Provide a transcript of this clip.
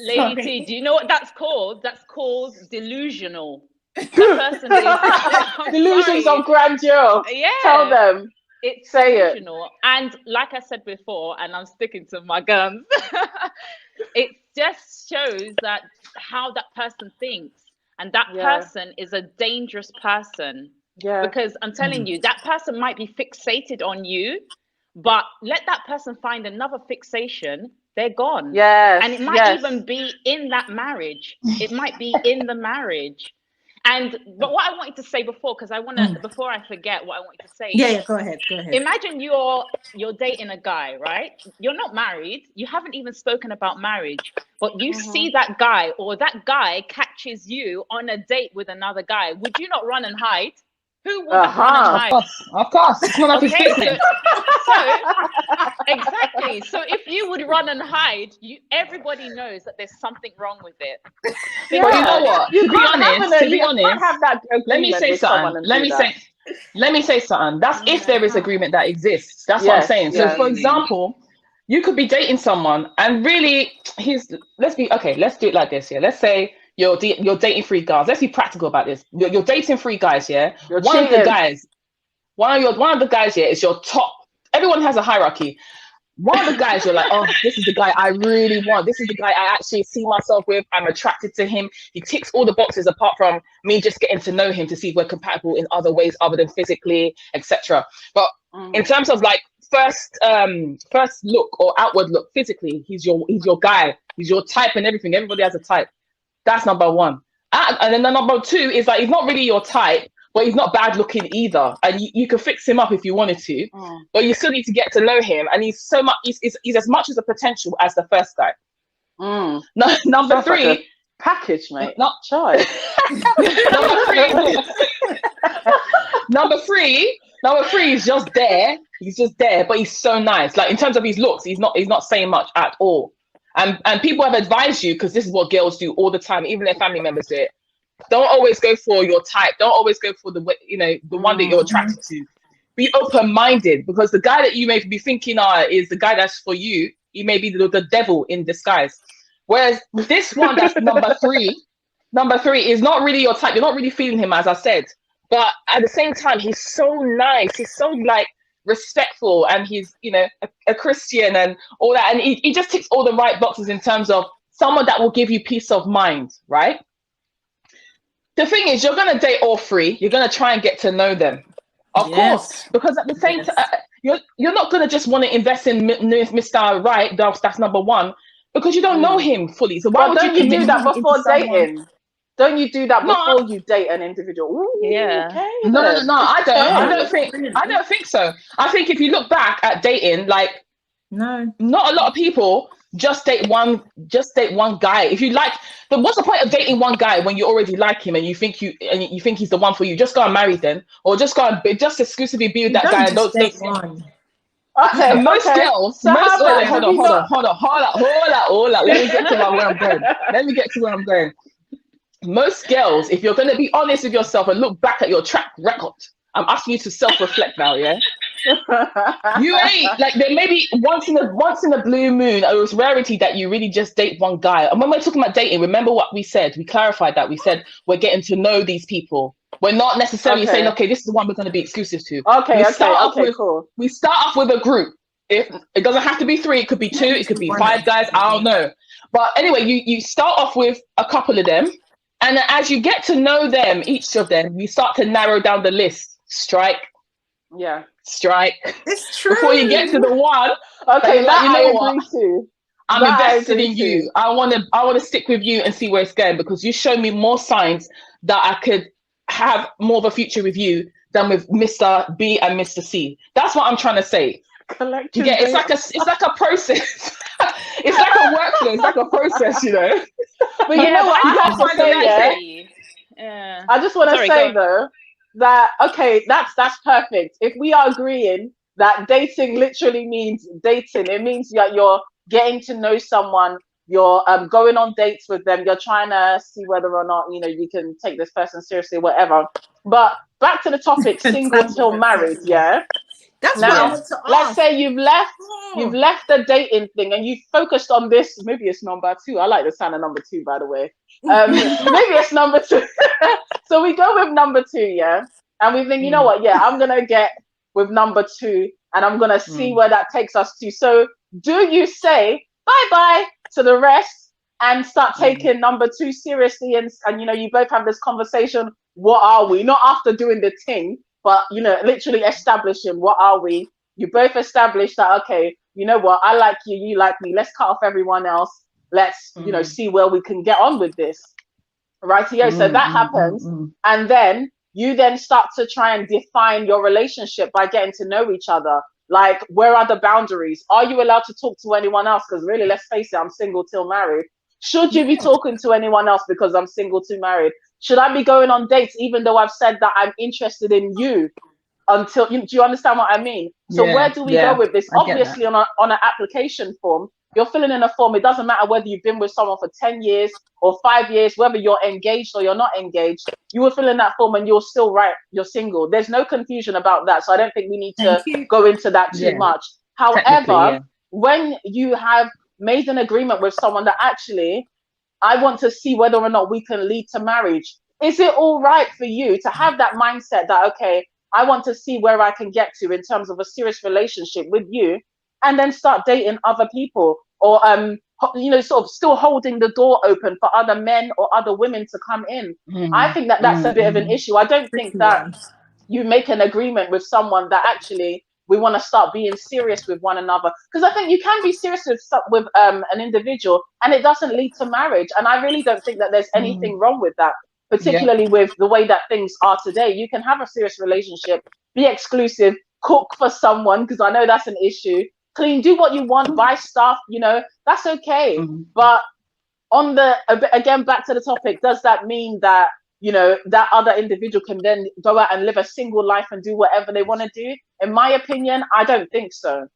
Lady T, do you know what that's called? That's called delusional. That person is delusions sorry. of grandeur. Yeah. Tell them. It's Say delusional. It. And like I said before, and I'm sticking to my guns, it just shows that how that person thinks. And that person is a dangerous person. Yeah. Because I'm telling you, that person might be fixated on you, but let that person find another fixation, they're gone. Yes. And it might even be in that marriage. It might be in the marriage. But what I wanted to say before, because I want to, before I forget what I wanted to say. Yeah, go ahead. Imagine you're dating a guy, right? You're not married. You haven't even spoken about marriage, but you see that guy, or that guy catches you on a date with another guy. Would you not run and hide? Who would run and hide? Of course. It's none of his business. So exactly. So if you would run and hide, everybody knows that there's something wrong with it. But you know what? To be honest, let me say something. Let me say something. That's if there is agreement that exists. That's what I'm saying. So for example, you could be dating someone and really let's do it like this. Yeah. Let's say you're dating 3 guys. Let's be practical about this. You're dating 3 guys, yeah. One of the guys, yeah, is your top. Everyone has a hierarchy. One of the guys, you're like, oh, this is the guy I really want. This is the guy I actually see myself with. I'm attracted to him. He ticks all the boxes apart from me just getting to know him to see if we're compatible in other ways other than physically, etc. But in terms of like first look or outward look, physically, he's your guy. He's your type and everything. Everybody has a type. That's number 1. And then the number 2 is like, he's not really your type, but he's not bad looking either. And you can fix him up if you wanted to, but you still need to get to know him. And he's as much as a potential as the first guy. Number 3, like package, mate. Not child. Number three is just there. He's just there, but he's so nice. Like in terms of his looks, he's not saying much at all. And people have advised you, because this is what girls do all the time, even their family members do it. Don't always go for your type. Don't always go for the one that you're attracted to. Be open-minded, because the guy that you may be thinking is the guy that's for you. He may be the devil in disguise. Whereas this one, that's number 3 is not really your type. You're not really feeling him, as I said. But at the same time, he's so nice. He's so like respectful, and he's a Christian and all that, and he just ticks all the right boxes in terms of someone that will give you peace of mind, right? The thing is, you're going to date all 3. You're going to try and get to know them, of course, because at the same time, you're not going to just want to invest in Mr. Right. That's number 1, because you don't know him fully. So why would you do that before dating? Don't you do that before you date an individual? Ooh, yeah. Okay, no. I don't think so. I think if you look back at dating, like, not a lot of people just date one guy. If you like, then what's the point of dating one guy when you already like him and you think he's the one for you? Just go and marry then, or just exclusively be with that guy and don't date one. Okay, most girls. So hold on. Let me get to where I'm going. Most girls, if you're going to be honest with yourself and look back at your track record, I'm asking you to self-reflect now, yeah? You ain't, like, there may be once in a blue moon, it was rarity that you really just date one guy. And when we're talking about dating, remember what we said? We clarified that. We said we're getting to know these people. We're not necessarily saying, okay, this is the one we're going to be exclusive to. Cool. We start off with a group. If it doesn't have to be 3, it could be 2, it could be 5 guys, I don't know. But anyway, you start off with a couple of them. And as you get to know them, each of them, you start to narrow down the list. Strike. It's true. Before you get to the one, okay, that you know I what? agree to. I'm invested in you. I want to stick with you and see where it's going, because you show me more signs that I could have more of a future with you than with Mr. B and Mr. C. That's what I'm trying to say. It's like a process. It's like a workflow. It's like a process, But you know what I have to say, I just want to say though that that's perfect. If we are agreeing that dating literally means dating, it means that you're getting to know someone, you're going on dates with them, you're trying to see whether or not you can take this person seriously, whatever. But back to the topic, single till married, yeah. That's what I want to ask. Let's say you've left the dating thing and you focused on this. Maybe it's number 2. I like the sound of number 2, by the way. Maybe it's number 2. So we go with number 2, yeah. And we think, you know what? Yeah, I'm gonna get with number 2, and I'm gonna see where that takes us to. So do you say bye-bye to the rest and start taking number 2 seriously, and you know, you both have this conversation? What are we? Not after doing the thing, but you know, literally establishing what are we. You both establish that, okay, you know what, I like you, you like me, let's cut off everyone else, let's you know, see where we can get on with this, right? So that happens, and then you then start to try and define your relationship by getting to know each other. Like, where are the boundaries? Are you allowed to talk to anyone else? Because really, let's face it, I'm single till married. Should you be talking to anyone else because I'm single to married? Should I be going on dates even though I've said that I'm interested in you? Until do you understand what I mean? So where do we go with this? Obviously, on an application form, you're filling in a form. It doesn't matter whether you've been with someone for 10 years or 5 years, whether you're engaged or you're not engaged. You will fill in that form and you'll still write you're single. There's no confusion about that. So I don't think we need to go into that too much. However, when you have made an agreement with someone that actually, I want to see whether or not we can lead to marriage, is it all right for you to have that mindset that, okay, I want to see where I can get to in terms of a serious relationship with you, and then start dating other people, or you know, sort of still holding the door open for other men or other women to come in? I think that that's a bit of an issue. I don't think that you make an agreement with someone that actually we want to start being serious with one another, because I think you can be serious with an individual and it doesn't lead to marriage, and I really don't think that there's anything wrong with that. Particularly with the way that things are today, you can have a serious relationship, be exclusive, cook for someone, because I know that's an issue, clean, do what you want, buy stuff, you know, that's okay. But on the, again, back to the topic, does that mean that, you know, that other individual can then go out and live a single life and do whatever they want to do? In my opinion, I don't think so.